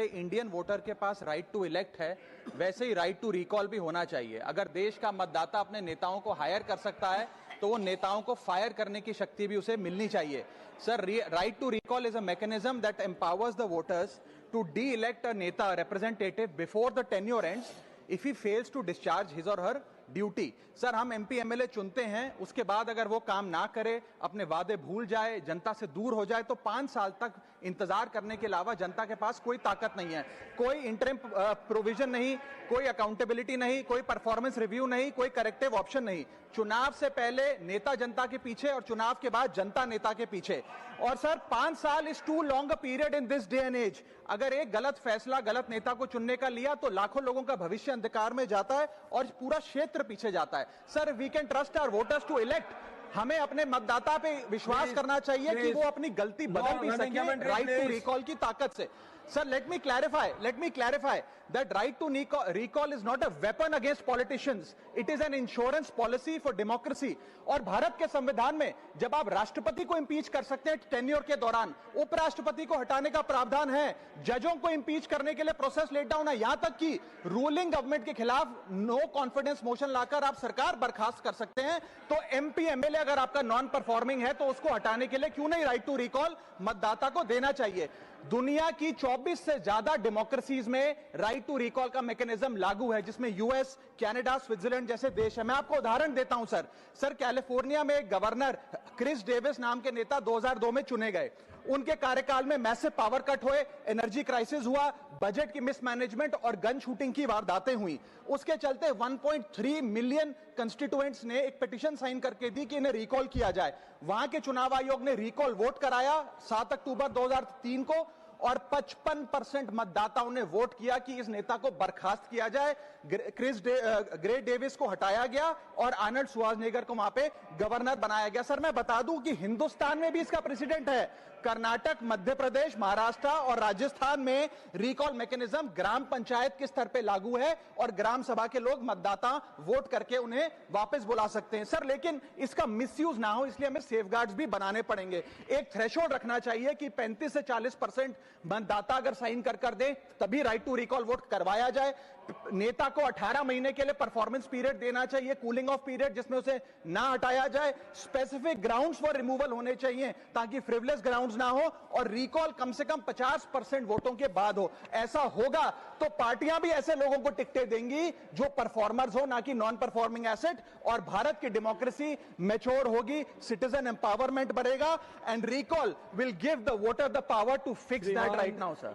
Indian voter के पास right to elect है, वैसे ही राइट टू रिकॉल भी होना चाहिए। अगर देश का मतदाता अपने नेताओं को हायर कर सकता है तो वो नेताओं को फायर करने की शक्ति भी उसे मिलनी चाहिए। Sir, right to recall is a mechanism that empowers the voters to de elect a neta representative before the tenure ends if he fails to discharge his और हर ड्यूटी। सर, हम एमपी एमएलए चुनते हैं, उसके बाद अगर वो काम ना करे, अपने वादे भूल जाए, जनता से दूर हो जाए, तो 5 साल तक इंतजार करने के अलावा जनता के पास कोई ताकत नहीं है। कोई इंटरिम प्रोविजन नहीं, कोई अकाउंटेबिलिटी नहीं, कोई परफॉर्मेंस रिव्यू नहीं, कोई करेक्टिव ऑप्शन नहीं। चुनाव से पहले नेता जनता के पीछे और चुनाव के बाद जनता नेता के पीछे। और सर, 5 साल is too long a period in this day and age. अगर एक गलत फैसला गलत नेता को चुनने का लिया तो लाखों लोगों का भविष्य अंधकार में जाता है और पूरा क्षेत्र पीछे जाता है। Sir, we can trust our voters to elect. हमें अपने मतदाता पे विश्वास करना चाहिए कि वो अपनी गलती बदल भी सके राइट टू रिकॉल की ताकत से। Sir, let me clarify that right to recall is not a weapon against politicians. It is an insurance policy for democracy. और भारत के संविधान में जब आप राष्ट्रपति को इंपीच कर सकते हैं टेन्योर के दौरान, उपराष्ट्रपति को हटाने का प्रावधान है, जजों को इंपीच करने के लिए प्रोसेस लेट डाउन है, यहां तक कि रूलिंग गवर्नमेंट के खिलाफ नो कॉन्फिडेंस मोशन लाकर आप सरकार बर्खास्त कर सकते हैं। तो एमपी एमएलए अगर आपका नॉन परफॉर्मिंग है तो उसको हटाने के लिए क्यों नहीं राइट टू रिकॉल मतदाता को देना चाहिए। दुनिया की 24 से ज्यादा डेमोक्रेसीज में राइट टू रिकॉल का मैकेनिज्म लागू है, जिसमें यूएस, कनाडा, स्विट्जरलैंड जैसे देश है। मैं आपको उदाहरण देता हूं सर, कैलिफोर्निया में एक गवर्नर क्रिस डेविस नाम के नेता 2002 में चुने गए। उनके कार्यकाल में मैसिव पावर कट हुए, एनर्जी क्राइसिस हुआ, बजट की मिसमैनेजमेंट और गन शूटिंग की वारदातें हुई। उसके चलते 1.3 मिलियन कंस्टिट्यूएंट्स ने एक पिटीशन साइन करके दी कि इन्हें रिकॉल किया जाए। वहां के चुनाव आयोग ने रिकॉल वोट कराया 7 अक्टूबर 2003 को और 55% मतदाताओं ने वोट किया कि इस नेता को बर्खास्त किया जाए। ग्रे डेविस को हटाया गया और आर्नल्ड श्वार्ज़नेगर को वहां पे गवर्नर बनाया गया। सर, मैं बता दूं कि हिंदुस्तान में भी इसका प्रेसिडेंट है। कर्नाटक, मध्य प्रदेश, महाराष्ट्र और राजस्थान में रिकॉल मैकेनिज्म ग्राम पंचायत के स्तर पे लागू है और ग्राम सभा के लोग मतदाता वोट करके उन्हें वापस बुला सकते हैं। सर, लेकिन इसका मिसयूज ना हो इसलिए हमें सेफगार्ड्स भी बनाने पड़ेंगे। एक थ्रेशोल्ड रखना चाहिए कि 35 से 40% मतदाता अगर साइन कर दे तभी राइट टू रिकॉल वोट करवाया जाए। नेता को 18 महीने के लिए परफॉर्मेंस पीरियड देना चाहिए, कूलिंग ऑफ पीरियड, जिसमें उसे ना हटाया जाए। स्पेसिफिक ग्राउंड्स फॉर रिमूवल होने चाहिए ताकि फ्रिवलेस ग्राउंड्स ना हो और रिकॉल कम से कम 50% वोटों के बाद हो। ऐसा होगा तो पार्टियां भी ऐसे लोगों को टिकटें देंगी जो परफॉर्मर्स हो, ना कि नॉन परफॉर्मिंग एसेट, और भारत की डेमोक्रेसी मैच्योर होगी, सिटीजन एम्पावरमेंट बढ़ेगा and recall will give the voter the power to fix that right now, sir.